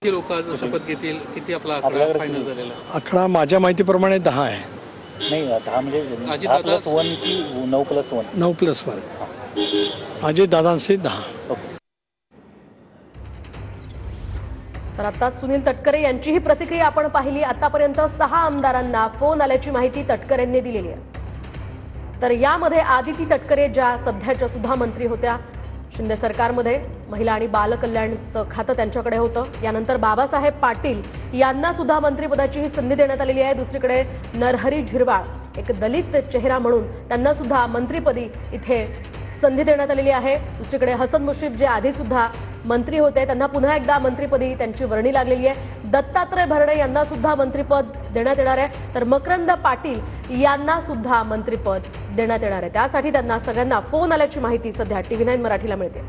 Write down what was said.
किती लोक आज शपथ घेतील, किती आपला आकडा फायनल झालेला? आकडा माझ्या माहितीप्रमाणे 10 आहे. नाही 10 म्हणजे 10+1 की 9+1? 9+1. अजय दादांचे 10. तर आता सुनील तटकरे यांची ही प्रतिक्रिया आपण पाहिली. आतापर्यंत 6 आमदारांना फोन आल्याची माहिती तटकरेंनी दिलेली आहे. तर यामध्ये आदिती तटकरे ज्या सध्याच्या सुद्धा मंत्री होत्या शिंदे सरकारमध्ये, महिला आणि बालकल्याणचं खातं त्यांच्याकडे होतं. यानंतर बाबासाहेब पाटील यांना सुद्धा मंत्रिपदाची ही संधी देण्यात आलेली आहे. दुसरीकडे नरहरी झिरवाळ एक दलित चेहरा म्हणून त्यांना सुद्धा मंत्रिपदी इथे संधी देण्यात आलेली आहे. दुसरीकडे हसन मुश्रीफ जे आधी सुद्धा मंत्री होते त्यांना पुन्हा एकदा मंत्रिपदी त्यांची वर्णी लागलेली आहे. दत्तात्रय भरणे यांना सुद्धा मंत्रिपद देण्यात येणार आहे. तर मकरंद पाटील यांना सुद्धा मंत्रिपद देण्यात येणार आहे. त्यासाठी त्यांना सगळ्यांना फोन आल्याची माहिती सध्या TV9 मराठीला मिळते.